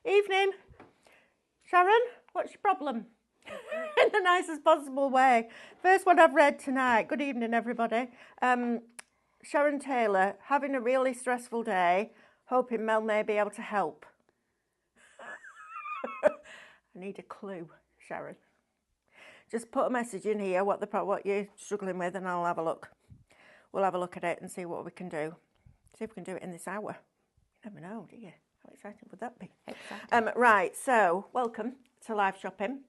Evening. Sharon, what's your problem? In the nicest possible way. First one I've read tonight. Good evening, everybody. Sharon Taylor, having a really stressful day, hoping Mel may be able to help. I need a clue, Sharon. Just put a message in here, what you're struggling with, and I'll have a look. We'll have a look at it and see what we can do. See if we can do it in this hour. You never know, do you? How exciting would that be? Exciting. Right, so welcome to live shopping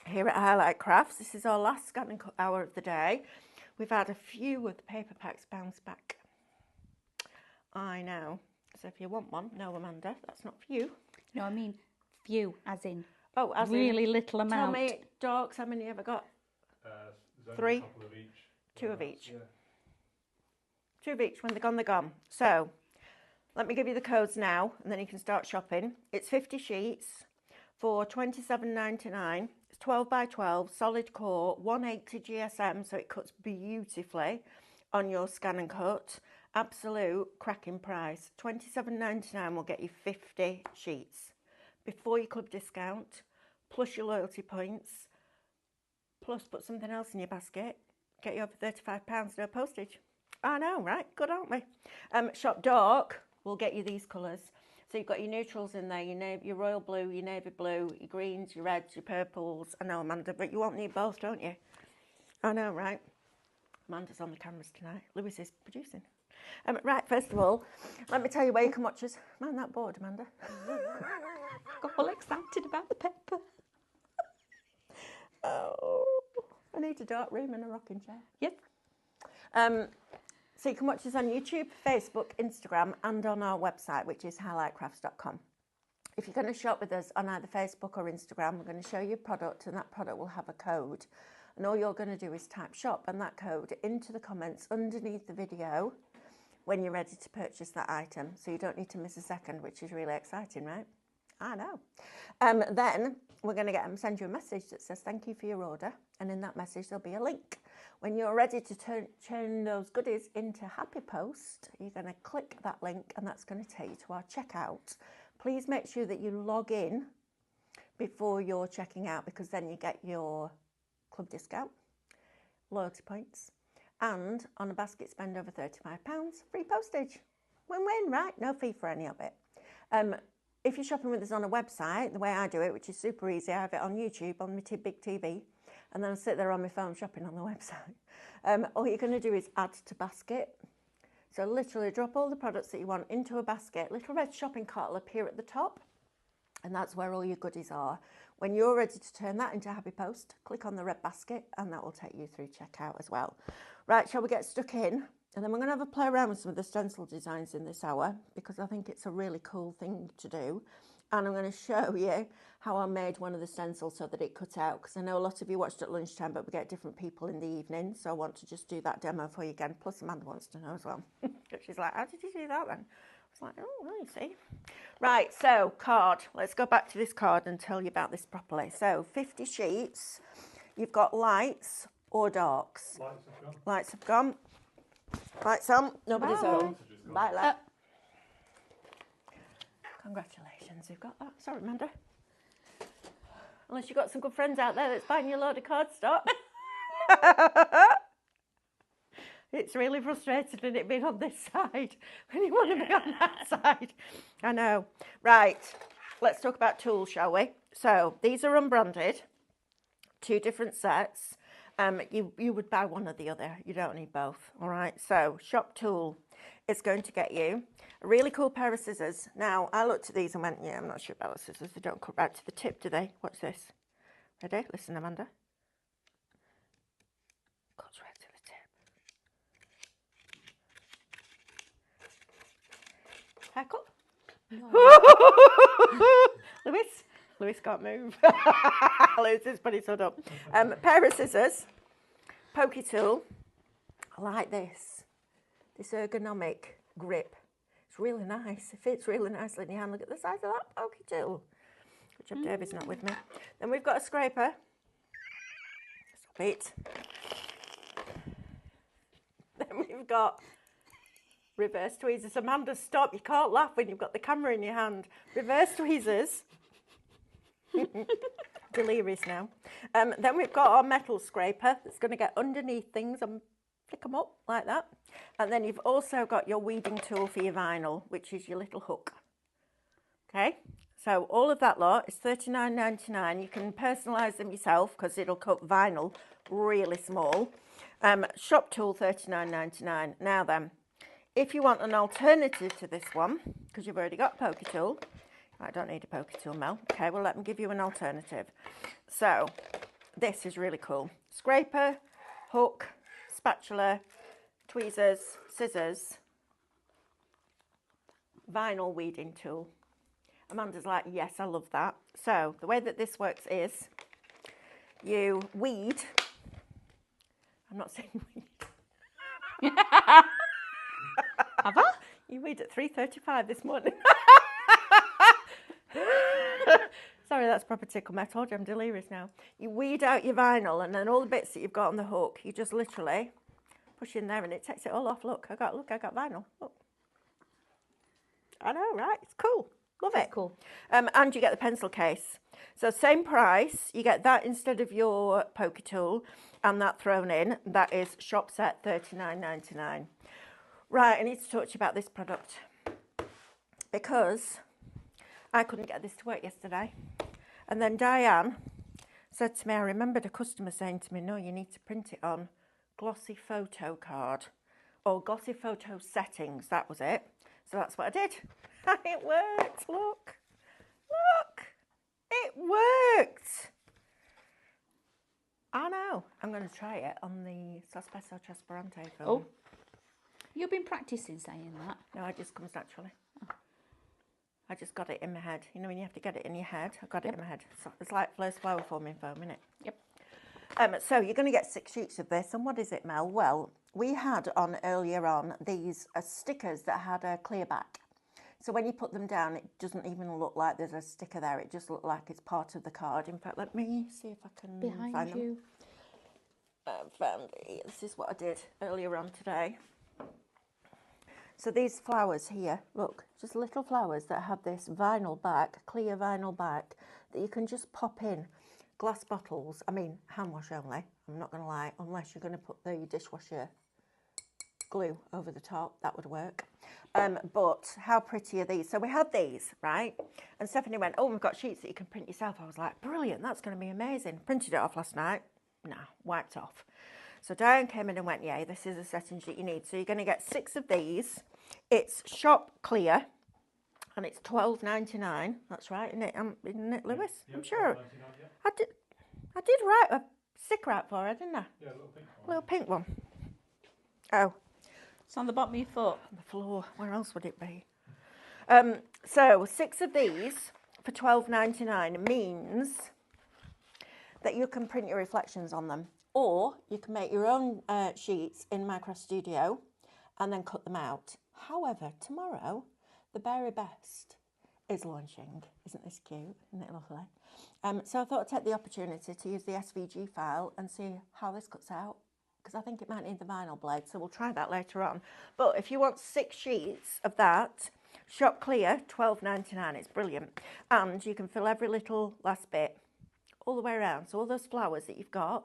here at Highlight Crafts. This is our last scan and cut hour of the day. We've had a few of the paper packs bounce back. I know. So if you want one, no, Amanda, that's not for you. No, I mean few, as in as really in, little amount. Tell me, dogs, how many have I got? There's 3. a couple of each. Two of each. Yeah. 2 of each. When they're gone, they're gone. So let me give you the codes now, and then you can start shopping. It's 50 sheets for $27.99. It's 12 by 12, solid core, 180 GSM, so it cuts beautifully on your scan and cut. Absolute cracking price. $27.99 will get you 50 sheets before your club discount, plus your loyalty points, plus put something else in your basket. Get you over £35, no postage. I know, right? Good, aren't we? Shop Dark will get you these colours. So you've got your neutrals in there, your royal blue, your navy blue, your greens, your reds, your purples. I know, Amanda, but you won't need both, don't you? I know, right? Amanda's on the cameras tonight. Lewis is producing. Right, first of all, let me tell you where you can watch us. Man, that bored, Amanda. Got all excited about the pepper. Oh, I need a dark room and a rocking chair. Yep. So you can watch us on YouTube, Facebook, Instagram, and on our website, which is highlightcrafts.com. If you're going to shop with us on either Facebook or Instagram, we're going to show you a product, and that product will have a code. And all you're going to do is type shop and that code into the comments underneath the video when you're ready to purchase that item. So you don't need to miss a second, which is really exciting, right? I know. Then we're going to send you a message that says thank you for your order, and in that message there'll be a link. When you're ready to turn those goodies into Happy Post, you're going to click that link, and that's going to take you to our checkout. Please make sure that you log in before you're checking out, because then you get your club discount, loyalty points, and on a basket spend over £35, free postage. Win-win, right? No fee for any of it. If you're shopping with us on a website, the way I do it, which is super easy, I have it on YouTube on my big TV, and then I sit there on my phone shopping on the website. All you're going to do is add to basket. So literally drop all the products that you want into a basket. Little red shopping cart will appear at the top, and that's where all your goodies are. When you're ready to turn that into Happy Post, click on the red basket, and that will take you through checkout as well. Right, shall we get stuck in? And then we're going to have a play around with some of the stencil designs in this hour, because I think it's a really cool thing to do. And I'm going to show you how I made one of the stencils so that it cut out, because I know a lot of you watched at lunchtime, but we get different people in the evening, so I want to just do that demo for you again. Plus Amanda wants to know as well. She's like, how did you do that then? I was like, oh, well, you see. Right, so card. Let's go back to this card and tell you about this properly. So 50 sheets. You've got lights or darks. Lights have gone. Lights have gone. Lights on. Nobody's Bye. home. Bye, love. Congratulations, you've got that. Sorry, Amanda. Unless you've got some good friends out there that's buying you a load of cardstock. It's really frustrating, isn't it, being on this side when you want to be on that side. I know. Right, let's talk about tools, shall we? So these are unbranded, 2 different sets. You would buy one or the other. You don't need both, all right? So Shop Tool is going to get you a really cool pair of scissors. Now, I looked at these and went, yeah, I'm not sure about the scissors. They don't cut right to the tip, do they? Watch this. Ready? Listen, Amanda. Cuts right to the tip. Haircut? No. Lewis can't move. Lewis is pretty stood up. Pair of scissors, pokey tool. I like this ergonomic grip. It's really nice. It fits really nicely in your hand. Look at the size of that pokey tool. Good job, David's not with me. Then we've got a scraper. Stop it. Then we've got Reverse tweezers. Amanda, stop. You can't laugh when you've got the camera in your hand. Reverse tweezers. Delirious now. Then we've got our metal scraper that's going to get underneath things and flick them up like that. And then you've also got your weeding tool for your vinyl, which is your little hook. Okay, so all of that lot is $39.99. You can personalise them yourself because it'll cut vinyl really small. Shop tool $39.99. Now then, if you want an alternative to this one, because you've already got a poker tool, I don't need a poker tool, Mel. Okay, well, let me give you an alternative. So, this is really cool. Scraper, hook, spatula, tweezers, scissors, vinyl weeding tool. Amanda's like, yes, I love that. So, the way that this works is you weed. I'm not saying weed. Have I? You weed at 3:35 this morning. Sorry, that's proper tickle me. I told you I'm delirious now. You weed out your vinyl and then all the bits that you've got on the hook, you just literally push in there and it takes it all off. Look, I got vinyl. Look. I know, right? It's cool. Love it. Cool. And you get the pencil case. So same price, you get that instead of your poker tool and that thrown in. That is shop set $39.99. Right, I need to talk to you about this product because I couldn't get this to work yesterday. And then Diane said to me, I remembered a customer saying to me, no, you need to print it on glossy photo card or glossy photo settings. That was it. So that's what I did. And it worked. Look. It worked. I know. I'm going to try it on the Sospeso Trasparente film. Oh, you've been practicing saying that. No, it just comes naturally. I just got it in my head. You know when you have to get it in your head? I got it in my head. So it's like Flo's flower forming foam, isn't it? Yep. So you're going to get 6 sheets of this. And what is it, Mel? Well, we had on earlier on these stickers that had a clear back. So when you put them down, it doesn't even look like there's a sticker there. It just looks like it's part of the card. In fact, let me see if I can Behind find you. them. Found it. This is what I did earlier on today. So these flowers here, look, just little flowers that have this vinyl back, clear vinyl back, that you can just pop in glass bottles. I mean, hand wash only, I'm not going to lie, unless you're going to put the dishwasher glue over the top, that would work. But how pretty are these? So we had these, right? And Stephanie went, oh, we've got sheets that you can print yourself. I was like, brilliant, that's going to be amazing. Printed it off last night. Nah, wiped off. So Diane came in and went, yeah, this is a setting sheet you need. So you're going to get 6 of these. It's shop clear, and it's $12.99. That's right, isn't it, Lewis? Yeah, I'm sure. yeah. I did write a sticker out for her, didn't I? Yeah, a little pink one. Little pink one. Oh, It's on the bottom of your foot. on the floor. Where else would it be? So 6 of these for $12.99 means that you can print your reflections on them. Or you can make your own sheets in Minecraft Studio and then cut them out. However, tomorrow, the Berry Best is launching. Isn't this cute? Isn't it lovely? So I thought I'd take the opportunity to use the SVG file and see how this cuts out, because I think it might need the vinyl blade, so we'll try that later on. But if you want 6 sheets of that, shop clear, $12.99. It's brilliant. And you can fill every little last bit all the way around. So all those flowers that you've got,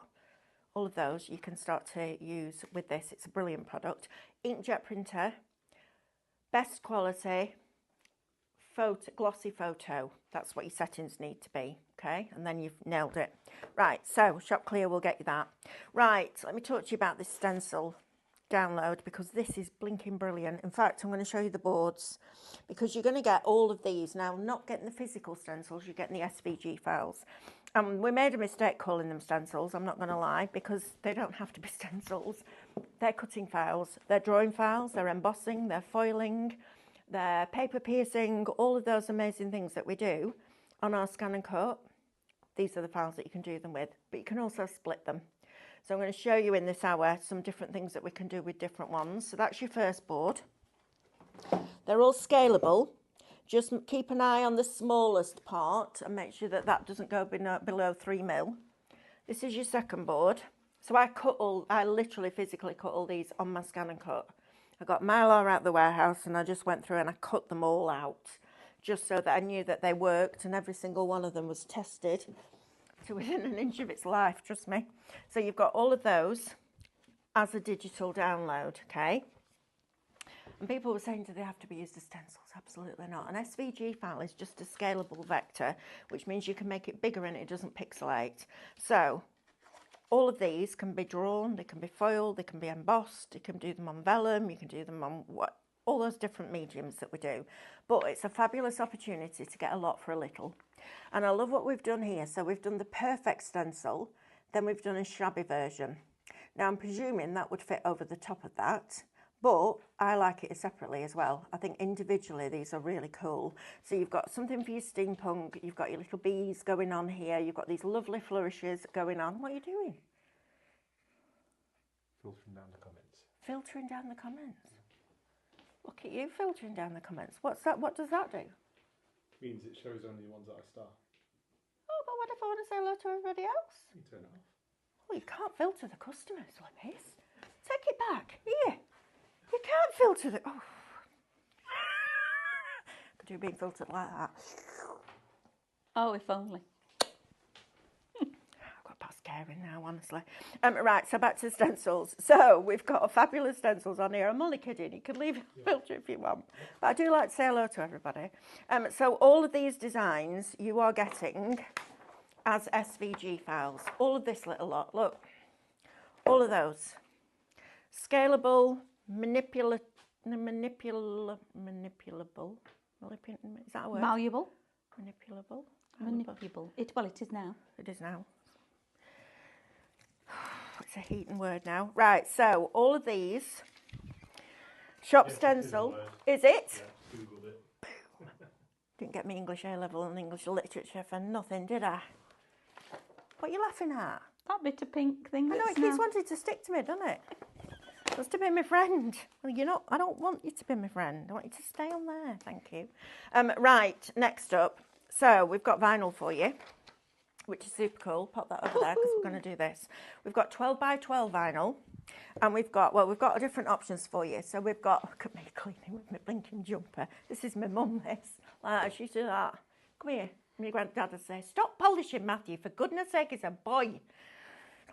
all of those you can start to use with this. It's a brilliant product. Inkjet printer, best quality, glossy photo. That's what your settings need to be, okay? And then you've nailed it. Right, so Shop Clear will get you that. Right, let me talk to you about this stencil download, because this is blinking brilliant. In fact, I'm going to show you the boards, because you're going to get all of these. Now, not getting the physical stencils, you're getting the SVG files. We made a mistake calling them stencils, I'm not going to lie, because they don't have to be stencils. They're cutting files, they're drawing files, they're embossing, they're foiling, they're paper piercing, all of those amazing things that we do on our Scan and Cut. These are the files that you can do them with, but you can also split them. So I'm going to show you in this hour some different things that we can do with different ones. So that's your first board. They're all scalable. Just keep an eye on the smallest part and make sure that that doesn't go below 3 mil. This is your second board. So I literally physically cut all these on my Scan and Cut. I got Mylar out the warehouse and I just went through and I cut them all out just so that I knew that they worked, and every single one of them was tested to within an inch of its life, trust me. So you've got all of those as a digital download, okay? And people were saying, do they have to be used as stencils? Absolutely not. An SVG file is just a scalable vector, which means you can make it bigger and it doesn't pixelate. So all of these can be drawn, they can be foiled, they can be embossed, you can do them on vellum, you can do them on all those different mediums that we do. But it's a fabulous opportunity to get a lot for a little. And I love what we've done here. So we've done the perfect stencil, then we've done a shabby version. Now I'm presuming that would fit over the top of that, but I like it separately as well. I think individually these are really cool. So you've got something for your steampunk, you've got your little bees going on here, you've got these lovely flourishes going on. What are you doing? Filtering down the comments. Filtering down the comments. Look at you filtering down the comments. What's that? What does that do? Means it shows only the ones that I star. Oh, but what if I want to say hello to everybody else? You turn it off. Well, you can't filter the customers like this. Take it back. Here. You can't filter the... Oh. Could you being filtered like that? Oh, if only. I've got past caring now, honestly. Right, so back to the stencils. So we've got fabulous stencils on here. I'm only kidding. You can leave a filter if you want. But I do like to say hello to everybody. So all of these designs you are getting as SVG files. All of this little lot. Look. All of those. Scalable, manipulable. Is that a word? Malleable. Manipulable. Manipulable. Well, it is now. It is now. It's a heating word now. Right, so all of these. Shop stencil. Is it? Yeah, Googled it. Didn't get me English A level and English literature for nothing, did I? What are you laughing at? That bit of pink thing. I know, it keeps wanting to stick to me, doesn't it? Wants to be my friend. Well, you're not. I don't want you to be my friend. I want you to stay on there. Thank you. Right, next up. So we've got vinyl for you, which is super cool. Pop that over there because we're going to do this. We've got 12 by 12 vinyl, and we've got different options for you. So we've got, look at me cleaning with my blinking jumper. This is my mum, this. Like, she do that. Come here. My granddad would say, stop polishing Matthew, for goodness sake, he's a boy.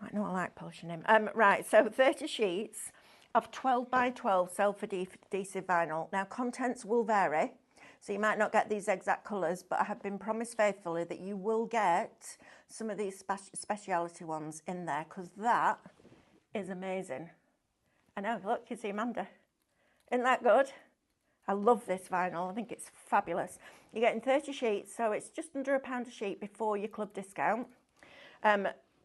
I know I like polishing him. Right, so 30 sheets of 12 by 12 self-adhesive vinyl. Now, contents will vary, so you might not get these exact colours, but I have been promised faithfully that you will get some of these speciality ones in there, because that is amazing. I know, look, you see Amanda. Isn't that good? I love this vinyl. I think it's fabulous. You're getting 30 sheets, so it's just under £1 a sheet before your club discount.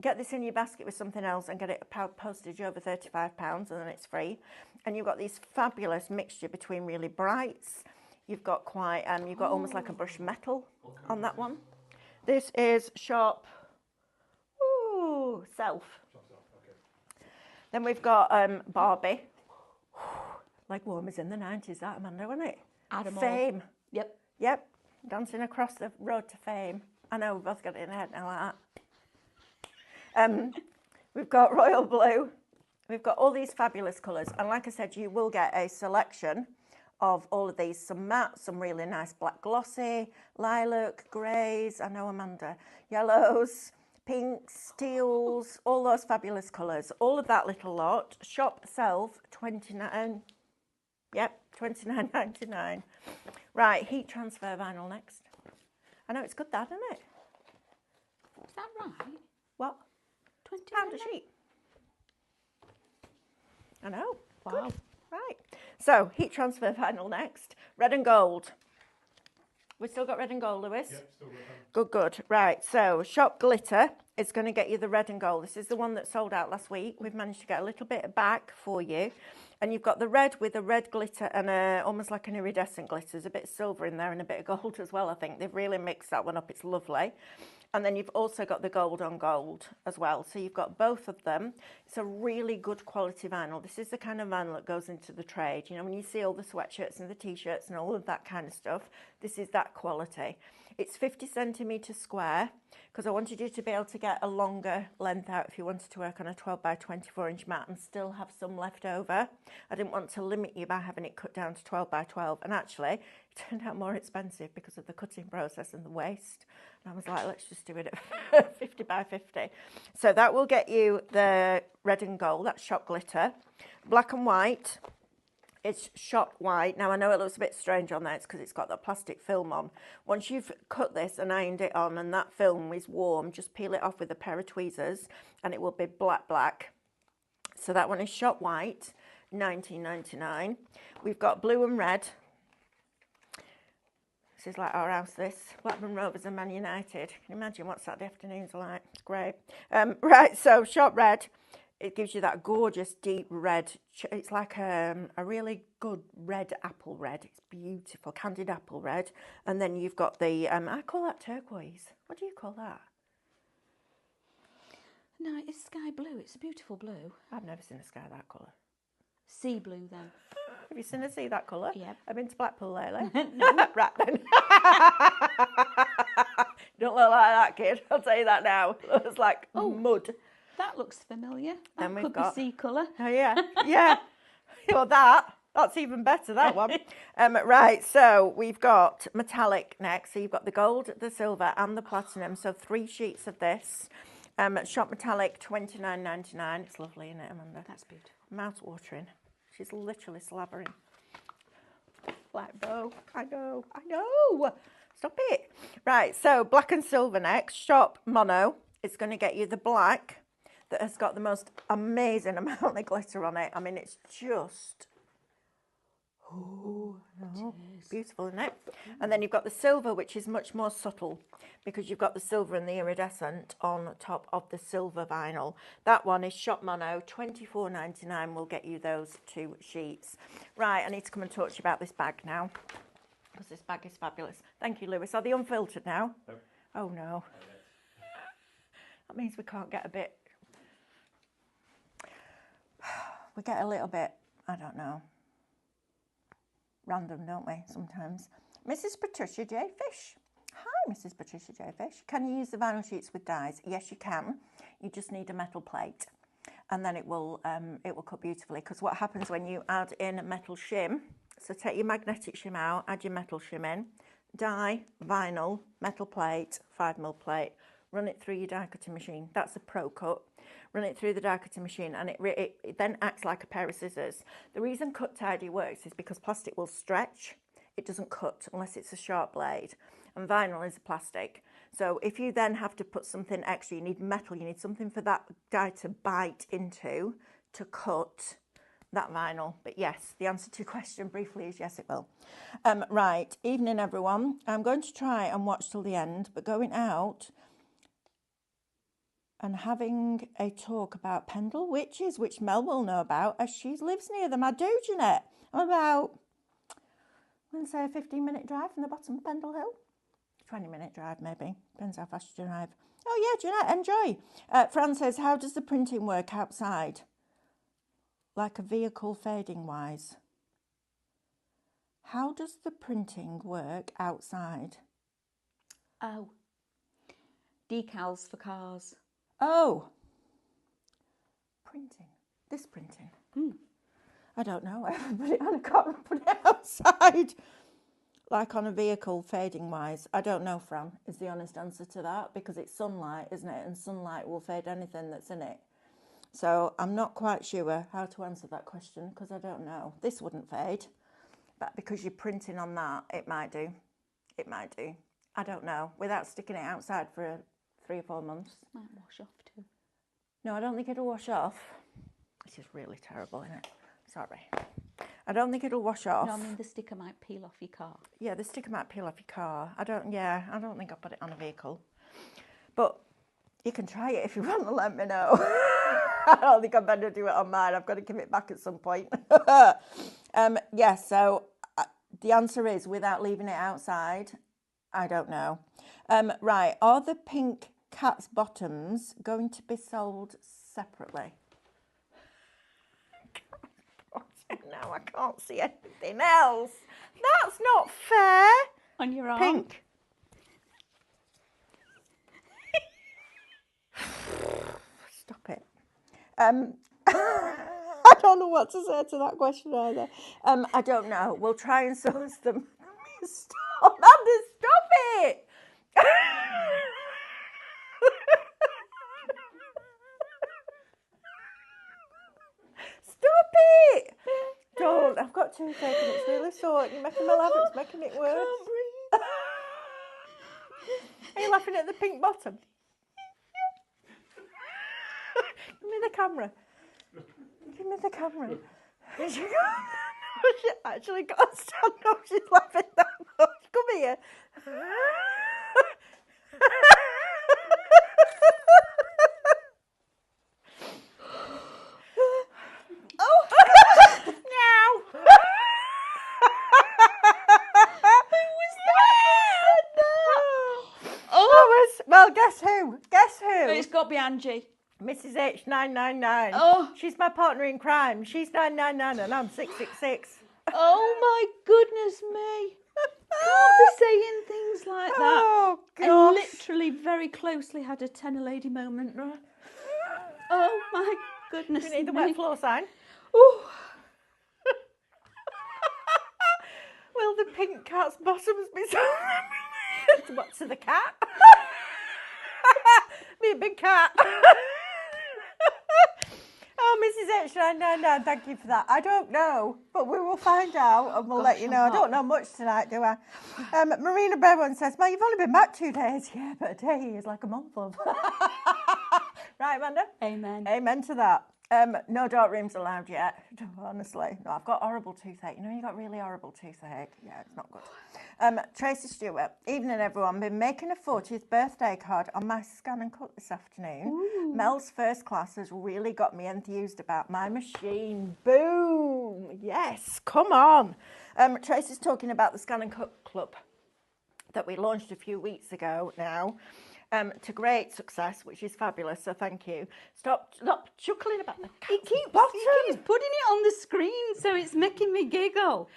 Get this in your basket with something else and get it postage over £35 and then it's free. And you've got this fabulous mixture between really brights. You've got quite, you've got almost like a brushed metal on that one. This is Shop Self. Okay. Then we've got Barbie. Like Warmers in the 90s, that, Amanda, wasn't it? Adam Fame. Yep. Yep. Dancing across the road to fame. I know, we've both got it in our head now like that. We've got Royal Blue. We've got all these fabulous colours. And like I said, you will get a selection of all of these. Some matte, some really nice black glossy, lilac, greys, I know Amanda, yellows, pinks, teals, all those fabulous colours. All of that little lot. Shop Self, 29. Yep, $29.99. Right, heat transfer vinyl next. I know it's good, that, isn't it? Is that right? What? £20 £20 a sheet. I know. Wow. Good. Right. So, heat transfer vinyl next. Red and gold. We've still got red and gold, Lewis? Yep, still got them. Good, good. Right, so Shop Glitter is going to get you the red and gold. This is the one that sold out last week. We've managed to get a little bit back for you. And you've got the red with a red glitter and almost like an iridescent glitter. There's a bit of silver in there and a bit of gold as well, I think. They've really mixed that one up. It's lovely. And then you've also got the gold on gold as well. So you've got both of them. It's a really good quality vinyl. This is the kind of vinyl that goes into the trade. You know, when you see all the sweatshirts and the T-shirts and all of that kind of stuff, this is that quality. It's 50 centimetres square. because I wanted you to be able to get a longer length out if you wanted to work on a 12 by 24 inch mat and still have some left over. I didn't want to limit you by having it cut down to 12 by 12, and actually it turned out more expensive because of the cutting process and the waste. And I was like, let's just do it at 50 by 50. So that will get you the red and gold, that's shot glitter. Black and white, it's shot white. Now I know it looks a bit strange on there, it's because it's got the plastic film on. Once you've cut this and ironed it on and that film is warm, just peel it off with a pair of tweezers and it will be black. So that one is shot white, $19.99. We've got blue and red. This is like our house, this. Blackburn Rovers and Man United. Can you imagine what Saturday afternoons are like? It's great. Right, so shot red. It gives you that gorgeous deep red. It's like a really good red apple red. It's beautiful, candied apple red. And then you've got the, I call that turquoise. What do you call that? No, it's sky blue. It's a beautiful blue. I've never seen a sky that colour. Sea blue then. Have you seen a sea that colour? Yep. I've been to Blackpool lately. No. Right then. Don't look like that, kid. I'll tell you that now. It looks like mud. That looks familiar. That Then we've could got- be sea colour. Oh yeah, yeah. Well, that's even better, that one. Right, so we've got metallic next. So you've got the gold, the silver and the platinum. So 3 sheets of this. Shot metallic, $29.99. It's lovely, isn't it, Amanda? That's beautiful. Mouth watering. She's literally slavering. Black bow. I know. Stop it. Right, so black and silver next. Shop mono. It's going to get you the black that has got the most amazing amount of glitter on it. I mean, it's just, beautiful, isn't it? And then you've got the silver, which is much more subtle because you've got the silver and the iridescent on top of the silver vinyl. That one is shop mono, $24.99 will get you those 2 sheets. Right, I need to come and talk to you about this bag now because this bag is fabulous. Thank you, Lewis. Are they unfiltered now? No. Oh, no. That means we can't get a bit... We get a little bit, I don't know, random, don't we, sometimes. Mrs. Patricia J. Fish. Hi, Mrs. Patricia J. Fish. Can you use the vinyl sheets with dies? Yes, you can. You just need a metal plate. And then it will cut beautifully. Because what happens when you add in a metal shim, so take your magnetic shim out, add your metal shim in, die, vinyl, metal plate, 5mm plate, run it through your die cutting machine. That's a Pro Cut. Run it through the die cutting machine and it then acts like a pair of scissors. The reason Cut Tidy works is because plastic will stretch. It doesn't cut unless it's a sharp blade. And vinyl is a plastic. So if you then have to put something extra, you need metal, you need something for that die to bite into to cut that vinyl. But yes, the answer to your question briefly is yes, it will. Right, evening everyone. I'm going to try and watch till the end, but going out and having a talk about Pendle Witches, which Mel will know about as she lives near them. I do, Jeanette. I'm about, I'm going to say a 15-minute drive from the bottom of Pendle Hill. 20-minute drive, maybe. Depends how fast you drive. Oh, yeah, Jeanette, enjoy. Fran says, how does the printing work outside? Like a vehicle fading-wise. How does the printing work outside? Oh. Decals for cars. Oh, printing. This printing. I don't know. I haven't put it on. I can't put it outside. Like on a vehicle, fading wise. I don't know, Fran, is the honest answer to that because it's sunlight, isn't it? And sunlight will fade anything that's in it. So I'm not quite sure how to answer that question because I don't know. This wouldn't fade, but because you're printing on that, it might do. It might do. I don't know. Without sticking it outside for 3 or 4 months. Might wash off too. No, I don't think it'll wash off. This is really terrible, isn't it? Sorry. I don't think it'll wash off. No, I mean the sticker might peel off your car. Yeah, the sticker might peel off your car. I don't think I'll put it on a vehicle. But you can try it if you want to let me know. I don't think I better do it on mine. I've got to give it back at some point. Yeah, so the answer is without leaving it outside, I don't know. Right, are the pink cat's bottoms going to be sold separately? Now I can't see anything else. That's not fair. On your arm. Pink. I don't know what to say to that question either. I don't know. We'll try and source them. Stop, Amanda, stop it! Stop it! Don't. I've got toothache and it's really sore. You're making me laugh. It's making it worse. Can't breathe. Are you laughing at the pink bottom? Give me the camera. Give me the camera. She actually got to stand up. She's laughing that much. Come here. Oh, now. Well, guess who? Guess who? It's got to be Angie. Mrs. H999. Oh. She's my partner in crime. She's 999 and I'm 666. Oh my goodness me. Can't be saying things like that. Oh, I gosh. literally very closely had a tenor lady moment. Right? Oh my goodness You need the me. wet floor sign. Ooh. Will the pink cat's bottoms be so... What, to the cat? Me a big cat. Oh, Mrs. H999, thank you for that. I don't know, but we will find out and we'll let you know. I don't know much tonight, do I? Marina Bevan says, "Well, you've only been back 2 days." Yeah, but a day is like a month of. Right, Amanda? Amen. Amen to that. No dark rooms allowed yet, honestly. No, I've got horrible toothache. You know, you got really horrible toothache. Yeah, it's not good. Tracy Stewart, evening everyone. Been making a 40th birthday card on my scan and cut this afternoon. Ooh. Mel's first class has really got me enthused about my machine. Boom! Yes, come on. Tracy's talking about the Scan and Cut Club that we launched a few weeks ago now. To great success, which is fabulous, so thank you. Stop chuckling about the He cat's keeps bottom. putting it on the screen, so it's making me giggle.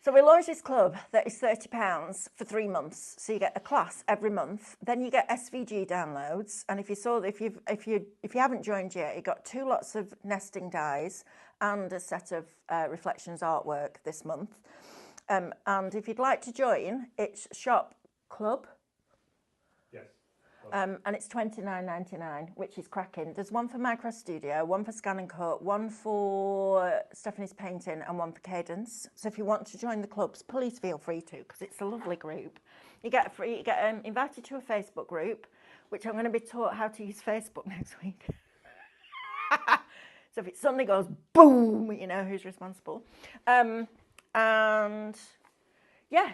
So we launched this club that is £30 for 3 months. So you get a class every month. Then you get SVG downloads. And if you haven't joined yet, you got 2 lots of nesting dies and a set of reflections artwork this month. And if you'd like to join, it's Shop Club. Yes. And it's $29.99, which is cracking. There's one for Micro Studio, one for Scan and Cut, one for Stephanie's Painting, and one for Cadence. So if you want to join the clubs, please feel free to, because it's a lovely group. You get invited to a Facebook group, which I'm going to be taught how to use Facebook next week. So if it suddenly goes boom, you know who's responsible. And yeah,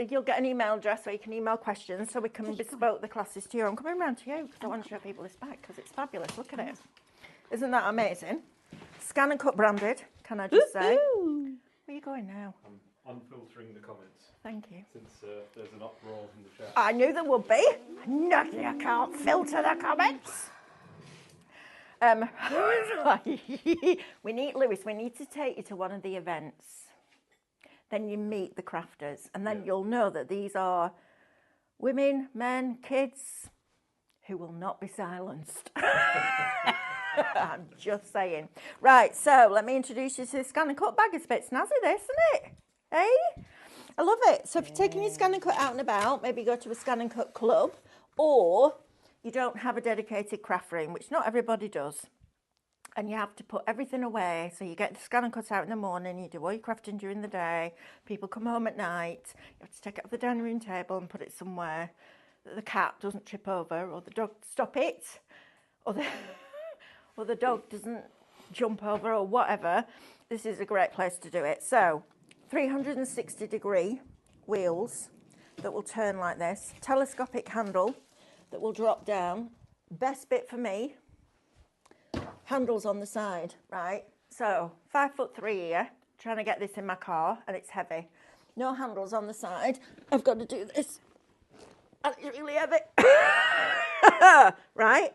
you'll get an email address where you can email questions so we can bespoke the classes to you. I'm coming around to you because I want to show people this bag because it's fabulous. Look at it. Isn't that amazing? Scan and Cut branded, can I just say? Ooh. Where are you going now? I'm unfiltering the comments Thank you. since there's an uproar in the chat. I knew there would be. No, you can't filter the comments. We need to take you to one of the events. Then you meet the crafters, and then you'll know that these are women, men, kids who will not be silenced. I'm just saying. Right, so let me introduce you to the Scan and Cut bag. It's a bit snazzy, this, isn't it? Hey? I love it. So if you're taking your Scan and Cut out and about, maybe go to a Scan and Cut club, or you don't have a dedicated craft room, which not everybody does. And you have to put everything away. So you get the Scan and Cut out in the morning, you do all your crafting during the day, people come home at night, you have to take it off the dining room table and put it somewhere that the cat doesn't trip over, or the dog stop it, or the dog doesn't jump over, or whatever. This is a great place to do it. So 360-degree wheels that will turn like this, telescopic handle that will drop down. Best bit for me, handles on the side, right? So 5'3" here, trying to get this in my car, and it's heavy. No handles on the side. I've got to do this, and it's really heavy. Right?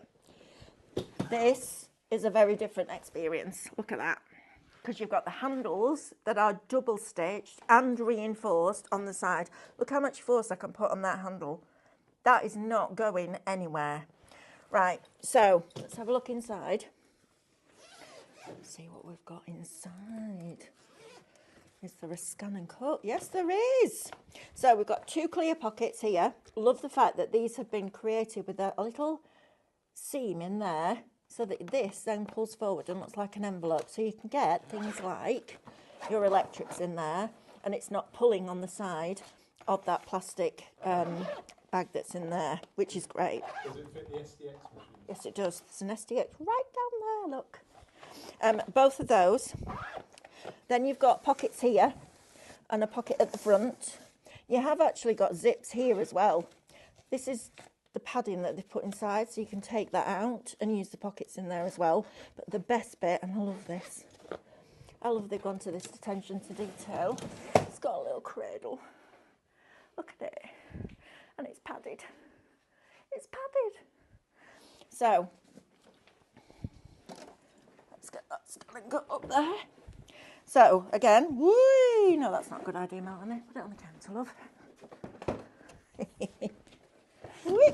This is a very different experience. Look at that. Because you've got the handles that are double stitched and reinforced on the side. Look how much force I can put on that handle. That is not going anywhere. Right, so let's have a look inside. Let's see what we've got inside. Is there a scan and cut? Yes, there is. So we've got 2 clear pockets here. Love the fact that these have been created with a little seam in there so that this then pulls forward and looks like an envelope. So you can get things like your electrics in there and it's not pulling on the side of that plastic bag that's in there, which is great. Does it fit the SDX machine? Yes, it does. There's an SDX right down there, look. Both of those. Then you've got pockets here and a pocket at the front. You have actually got zips here as well. This is the padding that they put inside, so you can take that out and use the pockets in there as well. But the best bit, and I love this, I love they've gone to this attention to detail. It's got a little cradle. Look at it. And it's padded. It's padded. So, let's get that scan and cut up there. So, again, whee! No, that's not a good idea, Melanie. Put it on the counter, love. Whee!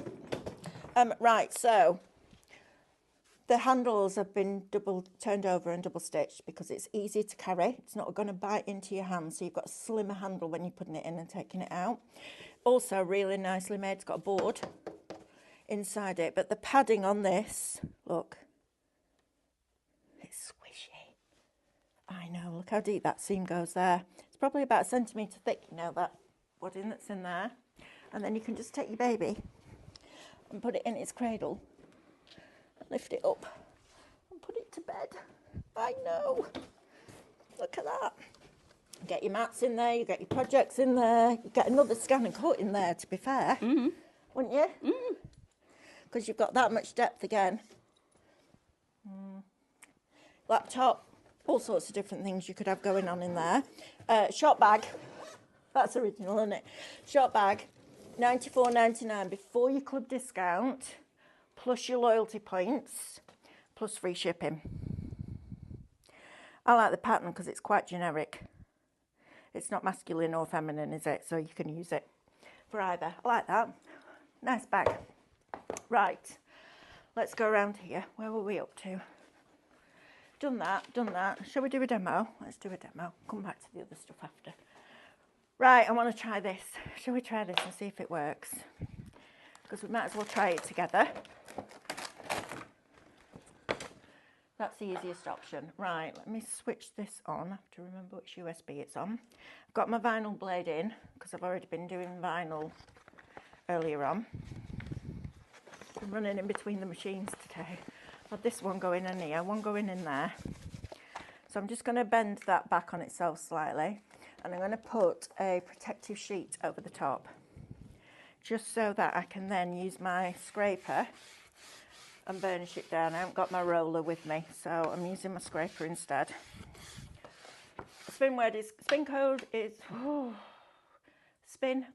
Right, so the handles have been turned over and double stitched because it's easy to carry. It's not going to bite into your hand, so you've got a slimmer handle when you're putting it in and taking it out. Also, really nicely made. It's got a board inside it, but the padding on this, look, it's squishy. I know, look how deep that seam goes there. It's probably about 1 centimetre thick, you know, that wadding that's in there. And then you can just take your baby and put it in its cradle and lift it up and put it to bed. I know. Look at that. You get your mats in there, you get your projects in there, you get another scan and cut in there, to be fair. Mm-hmm. Wouldn't you? Mm. Because you've got that much depth again. Laptop, all sorts of different things you could have going on in there. Shop bag, that's original, isn't it? Shop bag, $94.99 before your club discount, plus your loyalty points, plus free shipping. I like the pattern because it's quite generic. It's not masculine or feminine, is it? So you can use it for either. I like that. Nice bag. Right, let's go around here. Where were we up to? Done that. Shall we do a demo? Let's do a demo. Come back to the other stuff after. Right, I want to try this. Shall we try this and see if it works? Because we might as well try it together. That's the easiest option. Right, let me switch this on. I have to remember which USB it's on. I've got my vinyl blade in because I've already been doing vinyl earlier on. I'm running in between the machines today. I've had this one going in here, one going in there. So I'm just going to bend that back on itself slightly. And I'm going to put a protective sheet over the top. Just so that I can then use my scraper and burnish it down. I haven't got my roller with me, so I'm using my scraper instead. Spin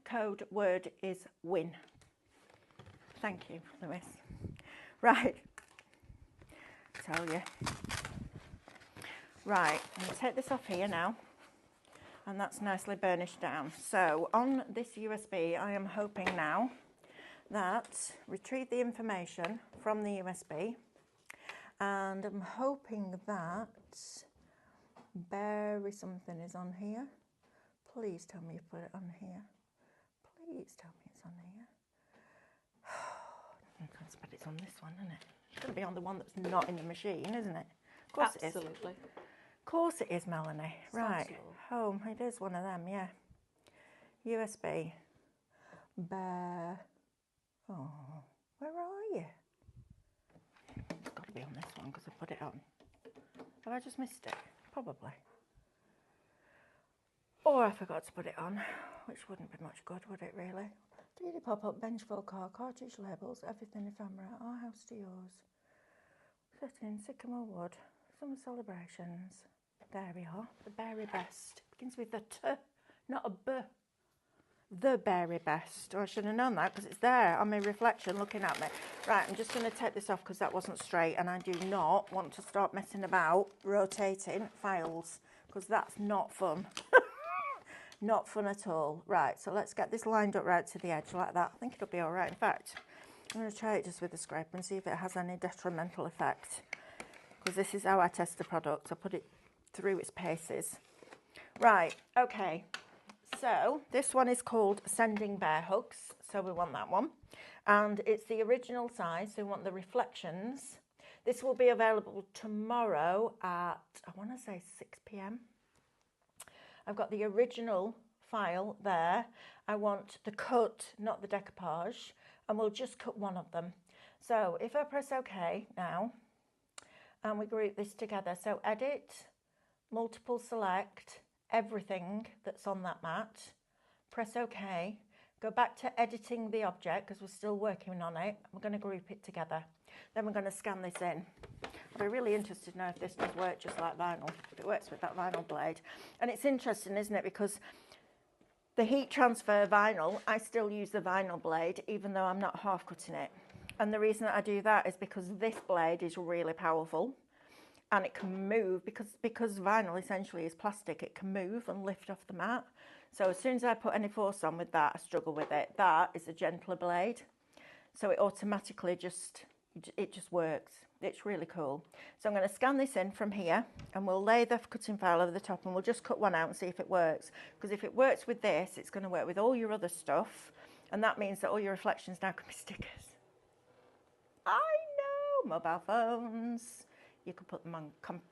code word is win. Thank you, Lewis. Right, tell you. Right, I'm going to take this off here now, and that's nicely burnished down. So on this USB, I am hoping now that retrieve the information from the USB, and I'm hoping that Barry something is on here. Please tell me you put it on here. Please tell me it's on here. I bet it's on this one, isn't it? It's going to be on the one that's not in the machine, isn't it? Of course it is. Absolutely. Of course it is, Melanie. Right, home. It is one of them, yeah. USB. Bear. Oh, where are you? It's got to be on this one because I put it on. Have I just missed it? Probably. Or I forgot to put it on, which wouldn't be much good, would it really? 3D pop-up, bench full car, cartridge labels, everything ephemera, our house to yours. Setting, sycamore wood, summer celebrations. There we are, the Berry Best. Begins with a T, not a B. The Berry Best. Oh, I should have known that because it's there on my reflection looking at me. Right, I'm just going to take this off because that wasn't straight, and I do not want to start messing about rotating files because that's not fun. Not fun at all. Right, so let's get this lined up right to the edge like that. I think it'll be all right. In fact, I'm going to try it just with the scraper and see if it has any detrimental effect. Because this is how I test the product. I put it through its paces. Right, okay. So this one is called Sending Bear Hugs. So we want that one. And it's the original size, so we want the reflections. This will be available tomorrow at, I want to say 6 p.m. I've got the original file there. I want the cut, not the decoupage, and we'll just cut one of them. So if I press OK now, and we group this together, so edit, multiple select, everything that's on that mat, press OK, go back to editing the object because we're still working on it. We're going to group it together. Then we're going to scan this in. I'd be really interested to know if this does work just like vinyl, if it works with that vinyl blade. And it's interesting, isn't it, because the heat transfer vinyl, I still use the vinyl blade even though I'm not half cutting it. And the reason that I do that is because this blade is really powerful and it can move because vinyl essentially is plastic. It can move and lift off the mat. So as soon as I put any force on with that, I struggle with it. That is a gentler blade. So it automatically just works. It's really cool. So I'm going to scan this in from here and we'll lay the cutting file over the top and we'll just cut one out and see if it works. Because if it works with this, it's going to work with all your other stuff. And that means that all your reflections now can be stickers. I know, mobile phones. You could put them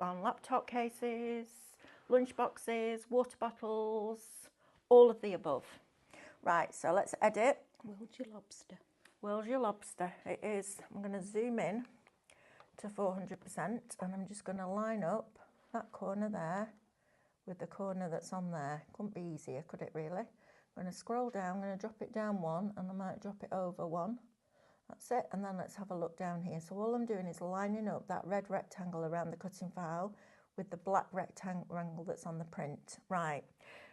on laptop cases, lunch boxes, water bottles, all of the above. Right, so let's edit. World's your lobster. World's your lobster. It is. I'm going to zoom in to 400% and I'm just going to line up that corner there with the corner that's on there. Couldn't be easier, could it really? I'm going to scroll down, I'm going to drop it down one and I might drop it over one. That's it, and then let's have a look down here. So all I'm doing is lining up that red rectangle around the cutting file with the black rectangle that's on the print. Right,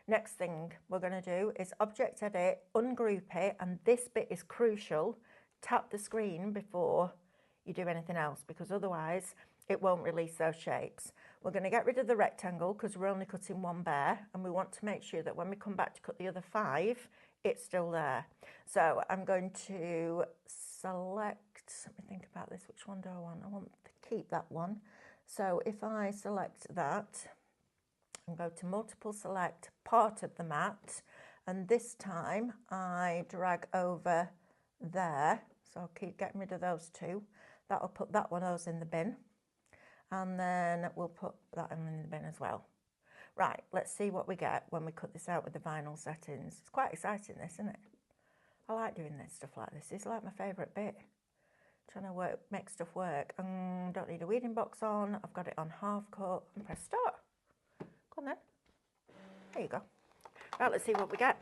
next thing we're going to do is object edit, ungroup it, and this bit is crucial. Tap the screen before you do anything else because otherwise it won't release those shapes. We're going to get rid of the rectangle because we're only cutting one bear and we want to make sure that when we come back to cut the other 5, it's still there. So I'm going to select, let me think about this, which one do I want? I want to keep that one. So if I select that and go to multiple select part of the mat, and this time I drag over there, so I'll keep getting rid of those two. That'll put that one of those in the bin, and then we'll put that one in the bin as well. Right, let's see what we get when we cut this out with the vinyl settings. It's quite exciting this, isn't it? I like doing this stuff like this. It's like my favourite bit. Trying to make stuff work. Don't need a weeding box on. I've got it on half cut and press start. Go on then. There you go. Right, let's see what we get.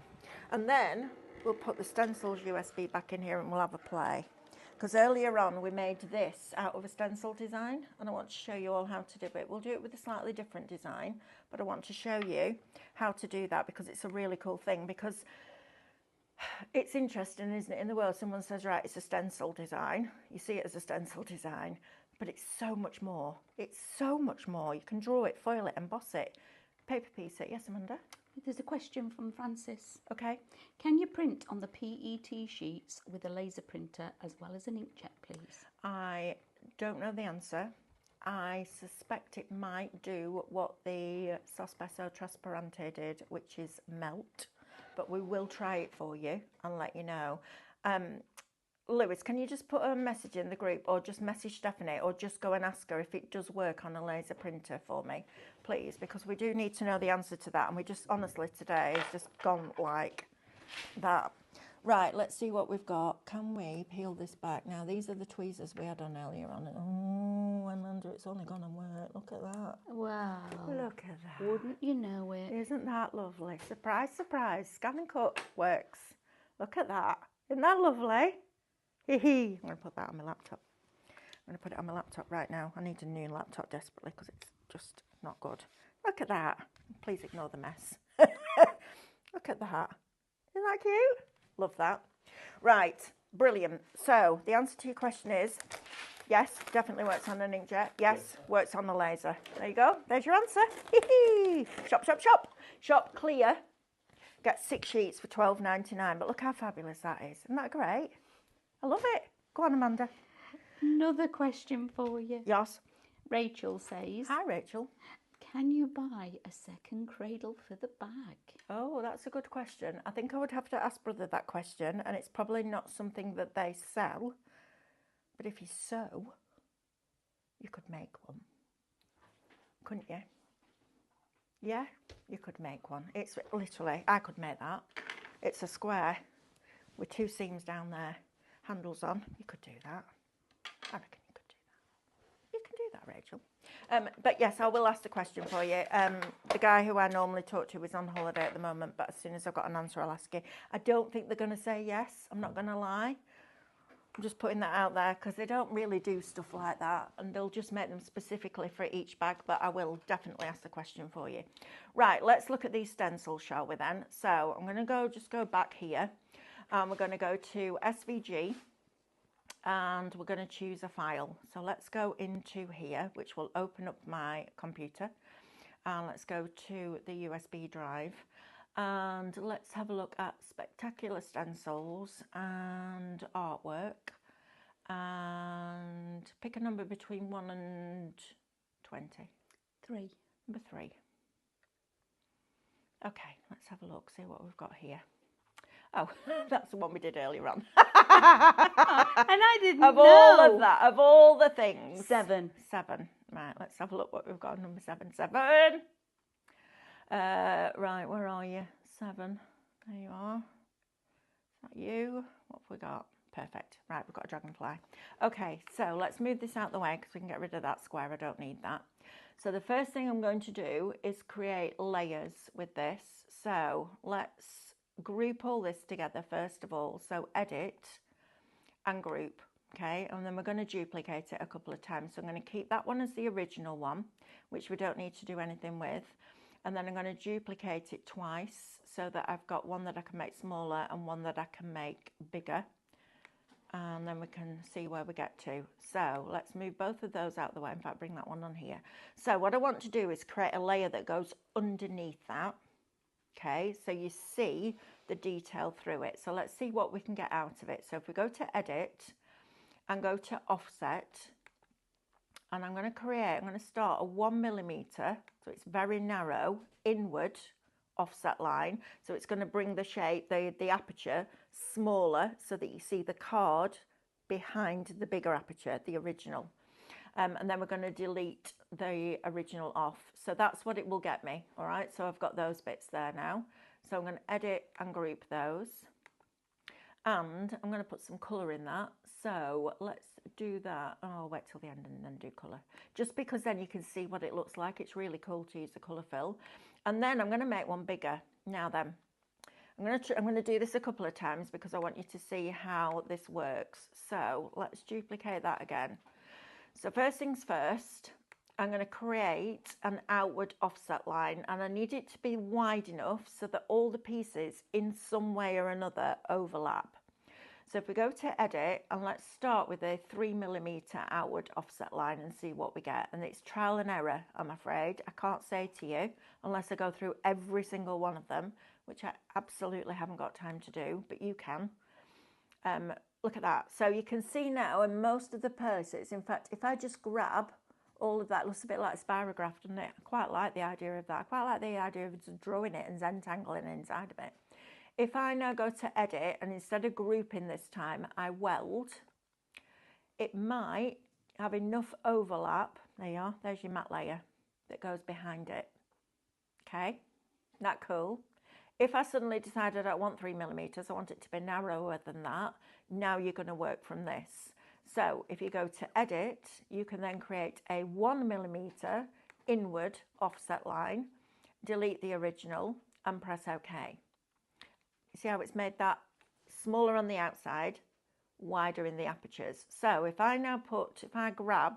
And then we'll put the stencils USB back in here and we'll have a play. Because earlier on we made this out of a stencil design and I want to show you all how to do it. We'll do it with a slightly different design, but I want to show you how to do that because it's a really cool thing. Because it's interesting, isn't it? In the world, someone says, right, it's a stencil design. You see it as a stencil design, but it's so much more. It's so much more. You can draw it, foil it, emboss it, paper piece it. Yes, Amanda? There's a question from Francis. Okay. Can you print on the PET sheets with a laser printer as well as an inkjet, please? I don't know the answer. I suspect it might do what the Sospeso Trasparente did, which is melt. But we will try it for you and let you know. Lewis, can you just put a message in the group or just message Stephanie or just go and ask her if it does work on a laser printer for me, please, because we do need to know the answer to that. And we just, honestly, today has just gone like that. Right, let's see what we've got. Can we peel this back? Now, these are the tweezers we had on earlier on. Oh, and under it's only gone and work. Look at that. Wow. Look at that. Wouldn't you know it? Isn't that lovely? Surprise, surprise. Scan and cut works. Look at that. Isn't that lovely? Hee hee. I'm going to put that on my laptop. I'm going to put it on my laptop right now. I need a new laptop desperately because it's just not good. Look at that. Please ignore the mess. Look at that. Isn't that cute? Love that. Right. Brilliant. So the answer to your question is yes, definitely works on an inkjet. Yes, works on the laser. There you go. There's your answer. Hee-hee. Shop, shop, shop. Shop clear. Get 6 sheets for $12.99. But look how fabulous that is. Isn't that great? I love it. Go on, Amanda. Another question for you. Yes. Rachel says, Hi, Rachel. can you buy a second cradle for the bag? Oh, that's a good question. I think I would have to ask Brother that question, and it's probably not something that they sell. But if you sew, you could make one, couldn't you? Yeah, you could make one. It's literally, I could make that. It's a square with 2 seams down there, handles on. You could do that. I reckon you could do that. You can do that, Rachel. But yes, I will ask the question for you. The guy who I normally talk to is on holiday at the moment, but as soon as I've got an answer, I'll ask you. I don't think they're going to say yes. I'm not going to lie. I'm just putting that out there because they don't really do stuff like that, and they'll just make them specifically for each bag, but I will definitely ask the question for you. Right, let's look at these stencils, shall we then? So I'm going to just go back here, and we're going to go to SVG, and we're going to choose a file. So let's go into here, which will open up my computer, and let's go to the USB drive. And let's have a look at spectacular stencils and artwork, and pick a number between 1 and 20. 3. Number 3. Okay, let's have a look, see what we've got here. Oh, that's the one we did earlier on. And I didn't of know. all of that, of all the things. 7. 7. Right, let's have a look what we've got on number 7. 7. Right, where are you? 7. There you are. Is that you? What have we got? Perfect. Right, we've got a dragonfly. Okay, so let's move this out the way because we can get rid of that square. I don't need that. So the first thing I'm going to do is create layers with this. So let's group all this together first of all. So edit and group. Okay, and then we're going to duplicate it a couple of times. So I'm going to keep that one as the original one, which we don't need to do anything with. And then I'm going to duplicate it twice so that I've got one that I can make smaller and one that I can make bigger. And then we can see where we get to. So let's move both of those out the way. In fact, bring that one on here. So what I want to do is create a layer that goes underneath that. Okay, so you see the detail through it. So let's see what we can get out of it. So if we go to edit and go to offset, and I'm going to start a 1mm, so it's very narrow, inward offset line. So it's going to bring the shape, the aperture, smaller so that you see the card behind the bigger aperture, the original. And then we're going to delete the original off. So that's what it will get me. All right, so I've got those bits there now. So I'm going to edit and group those. And I'm going to put some colour in that. So let's do that. Oh, I'll wait till the end and then do colour. Just because then you can see what it looks like. It's really cool to use the colour fill. And then I'm going to make one bigger. Now then, I'm going to do this a couple of times because I want you to see how this works. So let's duplicate that again. So first things first, I'm going to create an outward offset line, and I need it to be wide enough so that all the pieces in some way or another overlap. So if we go to edit, and let's start with a 3mm outward offset line and see what we get. And it's trial and error, I'm afraid. I can't say to you unless I go through every single one of them, which I absolutely haven't got time to do, but you can. Look at that. So you can see now in most of the purses, in fact, if I just grab all of that, looks a bit like spirograph, doesn't it? I quite like the idea of that. I quite like the idea of just drawing it and Zentangling inside of it. If I now go to edit, and instead of grouping this time, I weld, it might have enough overlap. There you are. There's your matte layer that goes behind it. Okay, isn't that cool? If I suddenly decide I don't want 3mm, I want it to be narrower than that, now you're going to work from this. So if you go to edit, you can then create a 1mm inward offset line, delete the original and press OK. You see how it's made that smaller on the outside, wider in the apertures. So if I grab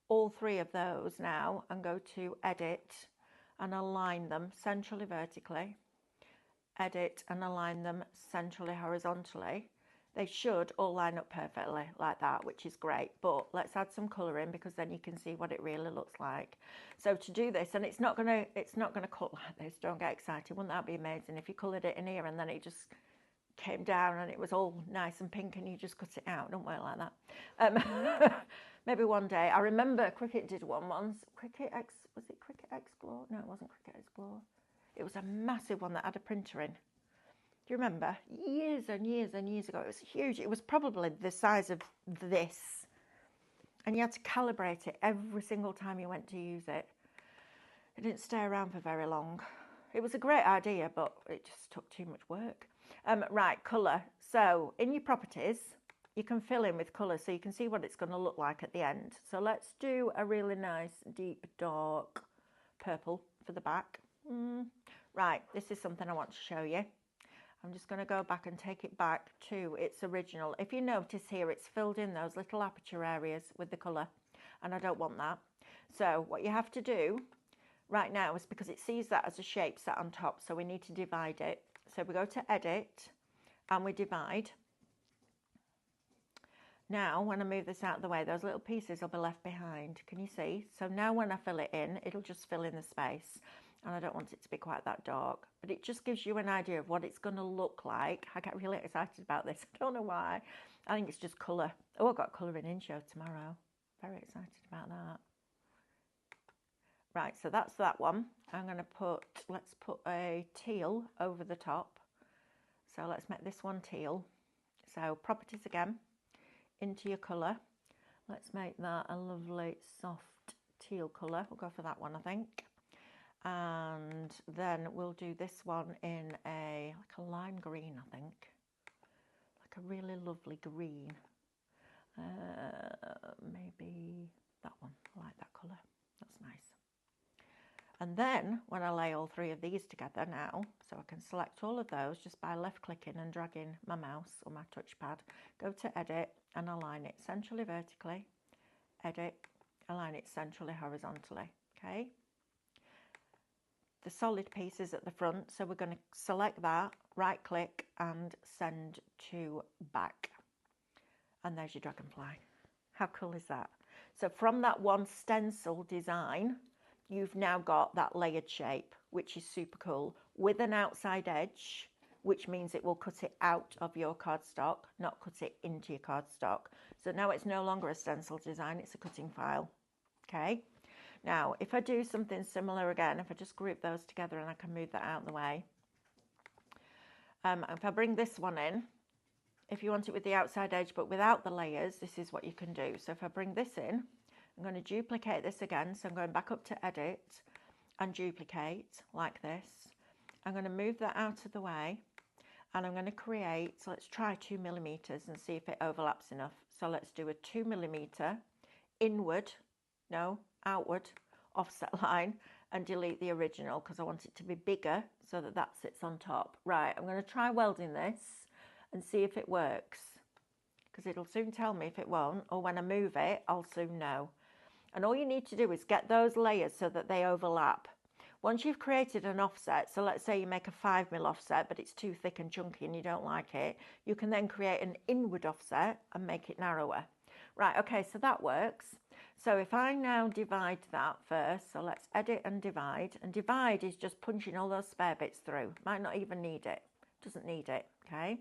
all 3 of those now and go to edit and align them centrally vertically, edit and align them centrally horizontally, they should all line up perfectly like that, which is great. But let's add some colour in because then you can see what it really looks like. So to do this, and it's not gonna cut like this, don't get excited. Wouldn't that be amazing if you coloured it in here and then it just came down and it was all nice and pink and you just cut it out. Don't work like that. Maybe one day. I remember Cricket did one once. Was it Cricket Explore? No, it wasn't Cricket Explore. It was a massive one that had a printer in. Do you remember? Years and years and years ago. It was huge. It was probably the size of this. And you had to calibrate it every single time you went to use it. It didn't stay around for very long. It was a great idea, but it just took too much work. Right, colour. So in your properties, you can fill in with colour so you can see what it's going to look like at the end. So let's do a really nice, deep, dark purple for the back. Right, this is something I want to show you. I'm just going to go back and take it back to its original. If you notice here, it's filled in those little aperture areas with the colour, and I don't want that. So what you have to do right now is, because it sees that as a shape set on top, so we need to divide it. So we go to Edit and we divide. Now when I move this out of the way, those little pieces will be left behind. Can you see? So now when I fill it in, it'll just fill in the space, and I don't want it to be quite that dark, but it just gives you an idea of what it's going to look like. I get really excited about this. I don't know why. I think it's just colour. Oh, I've got a colouring in show tomorrow. Very excited about that. Right, so that's that one. I'm going to let's put a teal over the top. So let's make this one teal. So properties again, into your colour. Let's make that a lovely soft teal colour. We'll go for that one, I think. And then we'll do this one in like a lime green, I think. Like a really lovely green. Maybe that one. I like that colour. That's nice. And then when I lay all three of these together now, so I can select all of those just by left clicking and dragging my mouse or my touchpad, go to Edit and align it centrally vertically, Edit, align it centrally horizontally, okay? The solid piece is at the front, so we're going to select that, right click and send to back. And there's your dragonfly. How cool is that? So from that one stencil design, you've now got that layered shape, which is super cool, with an outside edge, which means it will cut it out of your cardstock, not cut it into your cardstock. So now it's no longer a stencil design, it's a cutting file. Okay. Now, if I do something similar again, if I just group those together and I can move that out of the way. If I bring this one in, if you want it with the outside edge but without the layers, this is what you can do. So if I bring this in, I'm going to duplicate this again. So I'm going back up to Edit and duplicate like this. I'm going to move that out of the way and I'm going to create, so let's try 2 millimeters and see if it overlaps enough. So let's do a 2 millimeter inward, no, outward offset line and delete the original because I want it to be bigger so that that sits on top. Right, I'm going to try welding this and see if it works, because it'll soon tell me if it won't, or when I move it, I'll soon know. And all you need to do is get those layers so that they overlap. Once you've created an offset, so let's say you make a 5mm offset, but it's too thick and chunky and you don't like it, you can then create an inward offset and make it narrower. Right, okay, so that works. So if I now divide that first, so let's Edit and divide is just punching all those spare bits through. Might not even need it, doesn't need it, okay?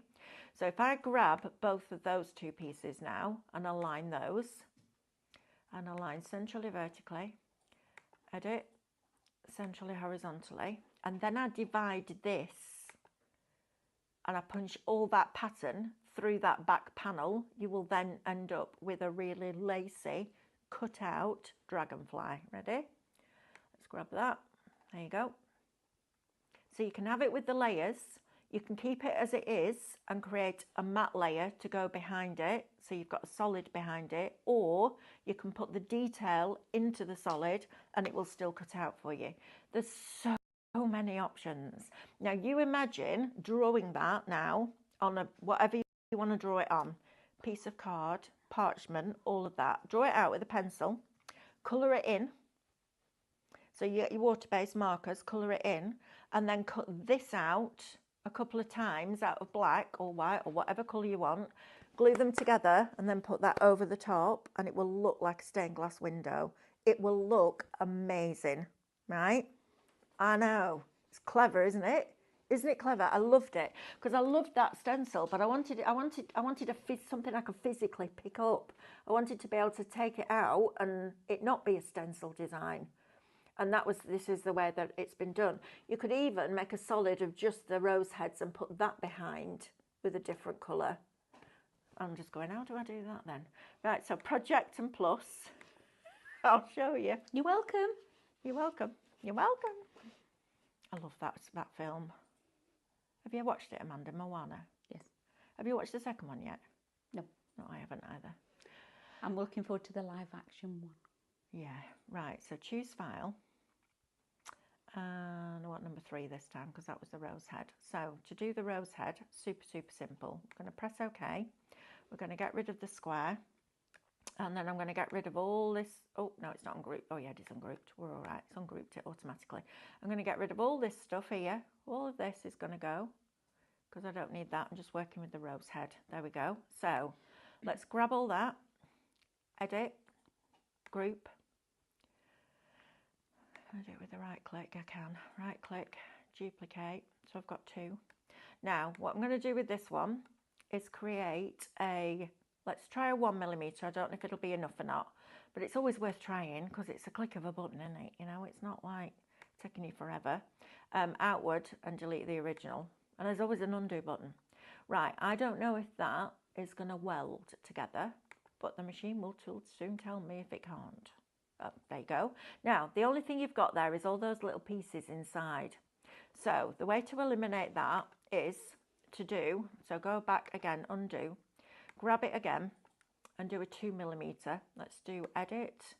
So if I grab both of those two pieces now and align those, and align centrally vertically, Edit, centrally horizontally, and then I divide this and I punch all that pattern through that back panel, you will then end up with a really lacy cut out dragonfly. Ready? Let's grab that. There you go. So you can have it with the layers. You can keep it as it is and create a matte layer to go behind it, so you've got a solid behind it, or you can put the detail into the solid and it will still cut out for you. There's so many options. Now you imagine drawing that now on a whatever you want to draw it on, piece of card, parchment, all of that. Draw it out with a pencil, colour it in. So you get your water-based markers, colour it in, and then cut this out a couple of times out of black or white or whatever colour you want, glue them together and then put that over the top and it will look like a stained glass window. It will look amazing, right? I know, it's clever, isn't it? Isn't it clever? I loved it because I loved that stencil, but I wanted something I could physically pick up. I wanted to be able to take it out and it not be a stencil design. And this is the way that it's been done. You could even make a solid of just the rose heads and put that behind with a different colour. I'm just going, how do I do that then? Right, so Project and Plus. I'll show you. You're welcome. You're welcome. You're welcome. I love that film. Have you watched it, Amanda? Moana? Yes. Have you watched the second one yet? No. No, I haven't either. I'm looking forward to the live action one. Yeah, right. So choose file. And I want number 3 this time because that was the rose head. So to do the rose head, super, super simple. I'm going to press OK. We're going to get rid of the square. And then I'm going to get rid of all this. Oh, no, it's not ungrouped. Oh, yeah, it is ungrouped. We're all right. It's ungrouped it automatically. I'm going to get rid of all this stuff here. All of this is going to go because I don't need that. I'm just working with the rose head. There we go. So let's grab all that. Edit. Group. I do it with the right click. I can. Right click. Duplicate. So I've got 2. Now, what I'm going to do with this one is create a... Let's try a 1mm. I don't know if it'll be enough or not, but it's always worth trying because it's a click of a button, isn't it? You know, it's not like taking you forever. Outward and delete the original. And there's always an undo button. Right, I don't know if that is going to weld together, but the machine will soon tell me if it can't. Oh, there you go. Now, the only thing you've got there is all those little pieces inside. So the way to eliminate that is to so go back again, undo. Grab it again and do a 2mm. Let's do edit.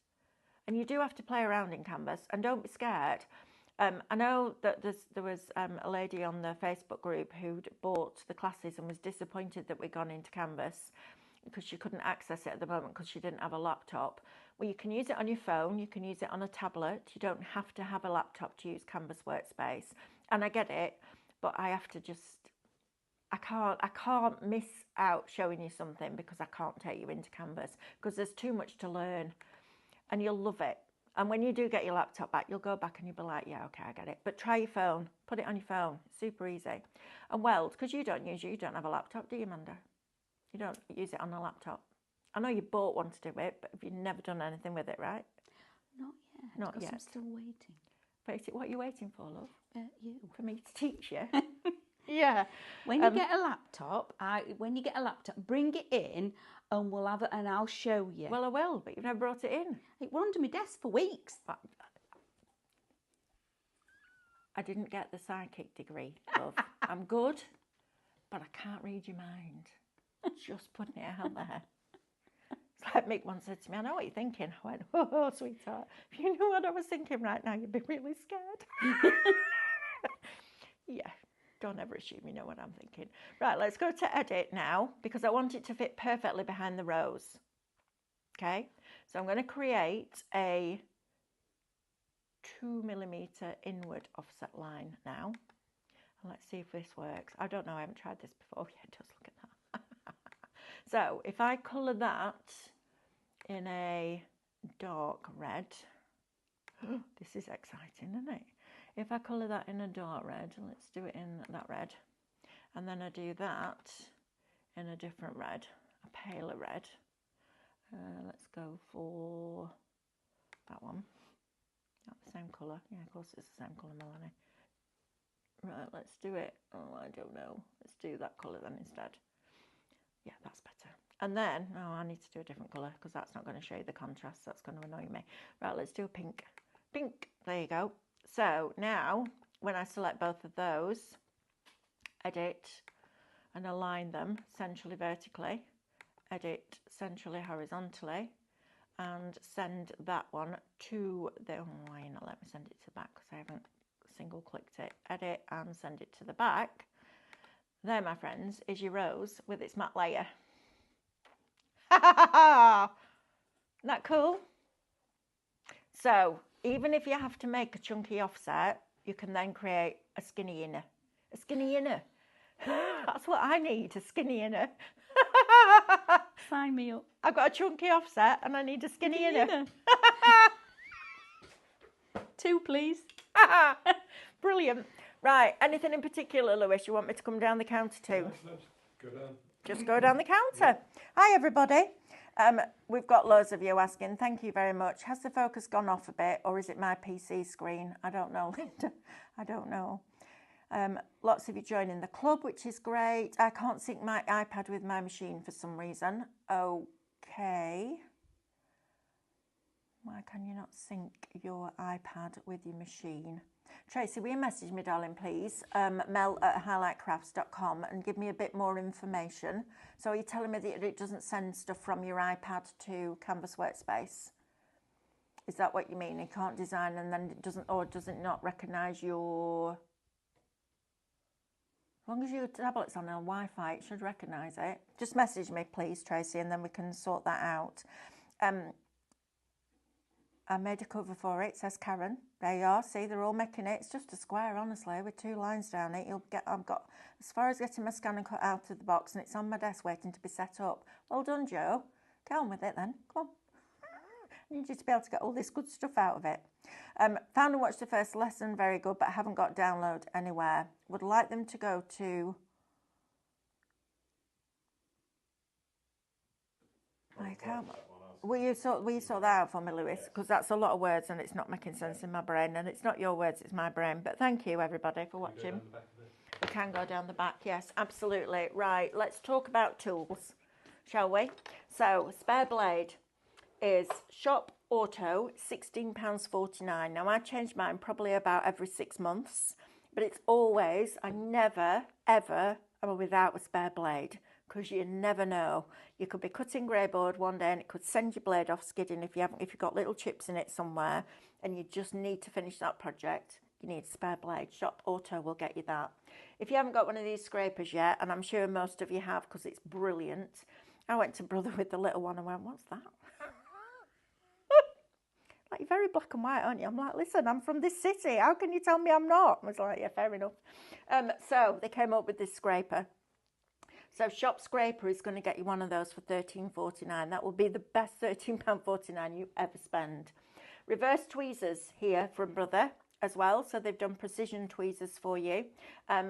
And you do have to play around in Canvas and don't be scared. I know that there was a lady on the Facebook group who'd bought the classes and was disappointed that we'd gone into Canvas because she couldn't access it at the moment because she didn't have a laptop. Well, you can use it on your phone, you can use it on a tablet. You don't have to have a laptop to use Canvas Workspace. And I get it, but I have to just... I can't miss out showing you something because I can't take you into Canvas because there's too much to learn and you'll love it. And when you do get your laptop back, you'll go back and you'll be like, yeah, okay, I get it. But try your phone, put it on your phone, super easy. And weld, because you don't have a laptop, do you, Amanda? You don't use it on a laptop. I know you bought one to do it, but you've never done anything with it, right? Not yet. Not yet. I'm still waiting. What are you waiting for, love? You. For me to teach you? Yeah. When you get a laptop, bring it in and we'll have it and I'll show you. Well, I will, but you've never brought it in. It was under my desk for weeks. I didn't get the psychic degree, love. I'm good, but I can't read your mind. Just putting it out there. It's like Mick once said to me, I know what you're thinking. I went, oh, sweetheart, if you knew what I was thinking right now, you'd be really scared. Yeah. Don't ever assume you know what I'm thinking. Right, let's go to edit now because I want it to fit perfectly behind the rose. Okay, so I'm going to create a 2mm inward offset line now. And let's see if this works. I don't know, I haven't tried this before. Oh, yeah, it does, look at that. So if I colour that in a dark red, this is exciting, isn't it? If I colour that in a dark red, let's do it in that red, and then I do that in a different red, a paler red. Let's go for that one. Not the same colour. Yeah, of course it's the same colour, Melanie. Right, let's do it. Oh, I don't know. Let's do that colour then instead. Yeah, that's better. And then, oh, I need to do a different colour because that's not going to show you the contrast. That's going to annoy me. Right, let's do a pink. Pink. There you go. So now, when I select both of those, edit and align them centrally vertically, edit centrally horizontally, and send that one to the, oh, why you not let me send it to the back because I haven't single clicked it, edit and send it to the back. There, my friends, is your rose with its matte layer. Ha ha ha ha! Isn't that cool? So, even if you have to make a chunky offset, you can then create a skinny inner. A skinny inner. That's what I need, a skinny inner. Sign me up. I've got a chunky offset and I need a skinny inner. 2, please. Brilliant. Right, anything in particular, Lewis, you want me to come down the counter to? No, just go down. Just go down the counter. Hi, everybody. We've got loads of you asking. Thank you very much. Has the focus gone off a bit, or is it my PC screen? I don't know, Linda. I don't know. Lots of you joining the club, which is great. I can't sync my iPad with my machine for some reason. Okay. Why can you not sync your iPad with your machine? Tracy, will you message me, darling, please? mel@highlightcrafts.com and give me a bit more information. So are you telling me that it doesn't send stuff from your iPad to Canvas Workspace? Is that what you mean? You can't design and then it doesn't, or does it not recognise your... As long as your tablet's on Wi-Fi, it should recognise it. Just message me, please, Tracy, and then we can sort that out. I made a cover for it, says Karen. There you are. See, they're all making it. It's just a square, honestly, with 2 lines down it. You'll get. I've got as far as getting my scan and cut out of the box, and it's on my desk waiting to be set up. Well done, Joe. Get on with it then. Come on. I need you to be able to get all this good stuff out of it. Found and watched the first lesson. Very good, but haven't got download anywhere. Would like them to go to... I can't... Will you sort that out for me, Lewis? Because that's a lot of words and it's not making sense in my brain. And it's not your words, it's my brain. But thank you, everybody, for watching. We can go down the back, yes, absolutely. Right, let's talk about tools, shall we? So, spare blade is Shop Auto, £16.49. Now, I change mine probably about every 6 months. But it's always, I never, ever am without a spare blade. Because you never know. You could be cutting grey board one day and it could send your blade off skidding if you've got little chips in it somewhere and you just need to finish that project. You need a spare blade. Shop Auto will get you that. If you haven't got one of these scrapers yet, and I'm sure most of you have because it's brilliant, I went to Brother with the little one and went, what's that? Like, you're very black and white, aren't you? I'm like, listen, I'm from this city. How can you tell me I'm not? I was like, yeah, fair enough. So they came up with this scraper. So Shop Scraper is going to get you one of those for £13.49. That will be the best £13.49 you ever spend. Reverse tweezers here from Brother as well. So they've done precision tweezers for you.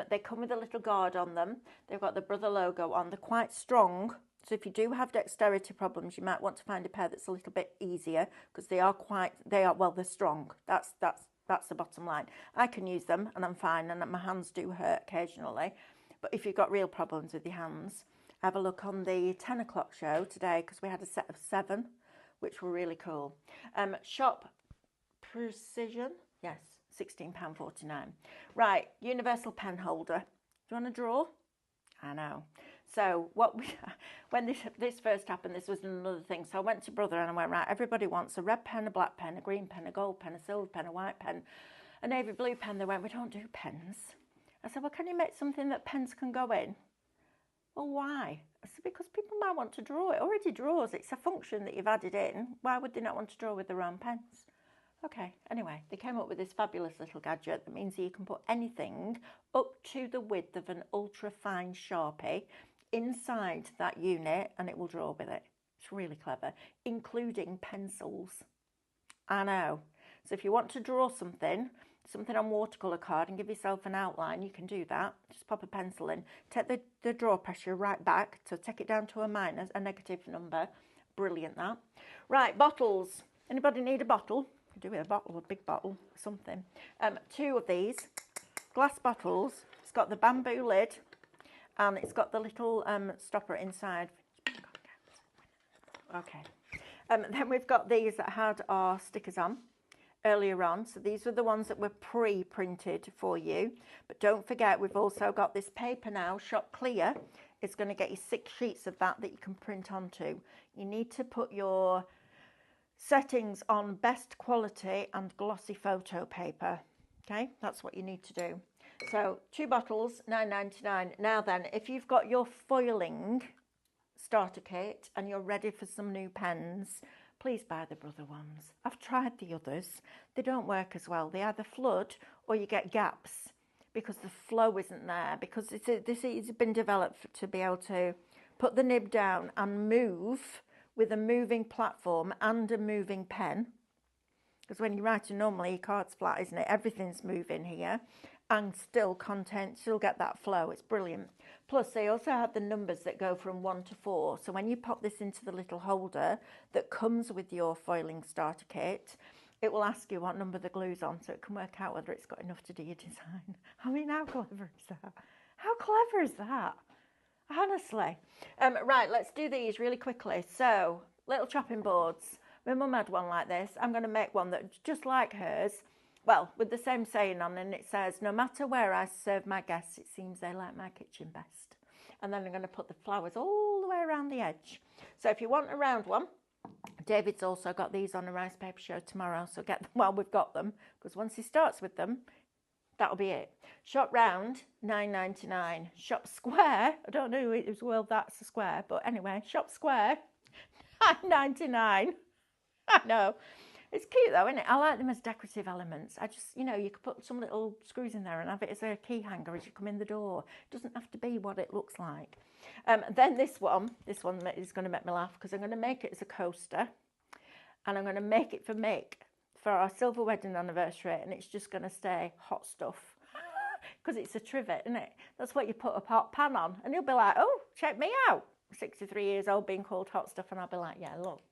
They come with a little guard on them. They've got the Brother logo on. They're quite strong. So if you do have dexterity problems, you might want to find a pair that's a little bit easier because they're strong. That's the bottom line. I can use them and I'm fine, and my hands do hurt occasionally. But if you've got real problems with your hands, have a look on the 10 o'clock show today because we had a set of 7, which were really cool. Shop Precision, yes, £16.49. Right, universal pen holder. Do you want to draw? I know. So when this first happened, this was another thing. So I went to Brother and I went, right, everybody wants a red pen, a black pen, a green pen, a gold pen, a silver pen, a white pen, a navy blue pen. They went, we don't do pens. I said, well, can you make something that pens can go in? Well, why? I said, because people might want to draw. It already draws. It's a function that you've added in. Why would they not want to draw with their own pens? Okay, anyway, they came up with this fabulous little gadget that means that you can put anything up to the width of an ultra-fine Sharpie inside that unit and it will draw with it. It's really clever, including pencils. I know. So if you want to draw something on watercolour card and give yourself an outline, you can do that. Just pop a pencil in. Take the draw pressure right back, so take it down to a negative number. Brilliant, that. Right, bottles. Anybody need a bottle? Do with a bottle, a big bottle, something. 2 of these glass bottles. It's got the bamboo lid and it's got the little stopper inside. Okay. Then we've got these that had our stickers on earlier on. So these were the ones that were pre-printed for you. But don't forget, we've also got this paper now, Shop Clear. It's going to get you 6 sheets of that you can print onto. You need to put your settings on best quality and glossy photo paper. Okay, that's what you need to do. So 2 bottles, £9.99. Now then, if you've got your foiling starter kit and you're ready for some new pens, please buy the Brother ones. I've tried the others. They don't work as well. They either flood or you get gaps because the flow isn't there, because this has been developed to be able to put the nib down and move with a moving platform and a moving pen. Because when you're writing normally, your card's flat, isn't it? Everything's moving here. and still get that flow. It's brilliant. Plus, they also have the numbers that go from 1 to 4. So when you pop this into the little holder that comes with your foiling starter kit, it will ask you what number the glue's on, so it can work out whether it's got enough to do your design. I mean, how clever is that? How clever is that? Honestly. Right, let's do these really quickly. So, little chopping boards. My mum had one like this. I'm going to make one that's just like hers. Well, with the same saying on, and it says, no matter where I serve my guests, it seems they like my kitchen best. And then I'm going to put the flowers all the way around the edge. So if you want a round one, David's also got these on a rice paper show tomorrow, so get them while we've got them, because once he starts with them, that'll be it. Shop round, £9.99. Shop square, I don't know who's well that's a square, but anyway, shop square, £9.99. I know. It's cute though, isn't it? I like them as decorative elements. I just, you know, you could put some little screws in there and have it as a key hanger as you come in the door. It doesn't have to be what it looks like. Then this one is going to make me laugh because I'm going to make it as a coaster, and I'm going to make it for Mick for our silver wedding anniversary, and it's just going to stay hot stuff because it's a trivet, isn't it? That's what you put a hot pan on, and he'll be like, oh, check me out. 63 years old being called hot stuff, and I'll be like, yeah, look,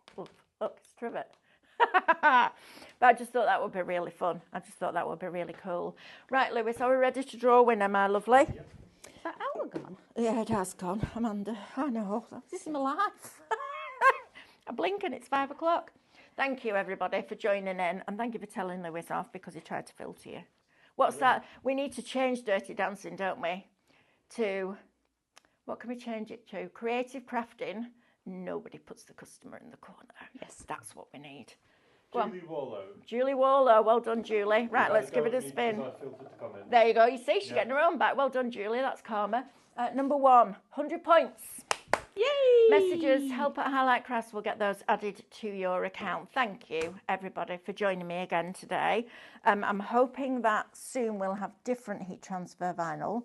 it's trivet. But I just thought that would be really fun. I just thought that would be really cool. Right, Lewis, are we ready to draw a winner, my lovely? Yep. Is that hour gone? Yeah, it has gone, Amanda. I know. This is my life. I blink and it's 5 o'clock. Thank you, everybody, for joining in, and thank you for telling Lewis off because he tried to filter you. What's that? We need to change Dirty Dancing, don't we? To, what can we change it to? Creative crafting. Nobody puts the customer in the corner. Yes, that's what we need. Julie Warlow. Julie Warlow, well done, Julie. Right, let's give it a spin. I filtered the comments. There you go. You see, she's getting her own back. Well done, Julie. That's karma. Number 1, 100 points. Yay! Messages, help at Highlight Crafts will get those added to your account. Thank you, everybody, for joining me again today. I'm hoping that soon we'll have different heat transfer vinyl.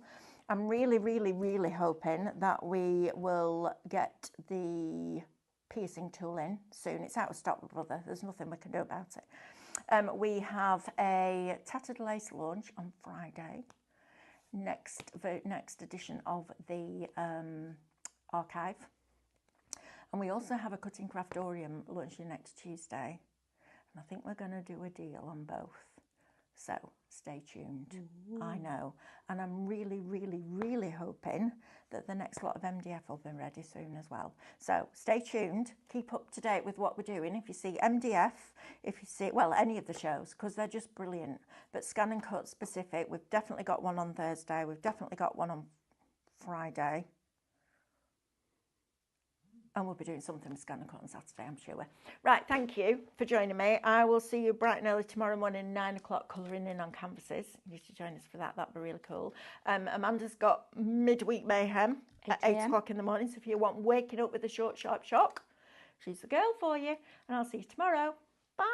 I'm really, really, really hoping that we will get the piercing tool in soon. It's out of stock, brother. There's nothing we can do about it. We have a Tattered Lace launch on Friday. Next edition of the archive. And we also have a Cutting Craftorium launching next Tuesday. And I think we're going to do a deal on both. So stay tuned. Ooh. I know. And I'm really, really, really hoping that the next lot of MDF will be ready soon as well. So stay tuned. Keep up to date with what we're doing. If you see MDF, if you see, well, any of the shows, because they're just brilliant. But Scan and Cut specific, we've definitely got one on Thursday. We've definitely got one on Friday. And we'll be doing something with Scan and Cut on Saturday, I'm sure. Right, thank you for joining me. I will see you bright and early tomorrow morning, 9 o'clock, colouring in on canvases. You need to join us for that. That'd be really cool. Amanda's got midweek mayhem at 8 o'clock in the morning. So if you want waking up with a short, sharp shock, she's the girl for you. And I'll see you tomorrow. Bye.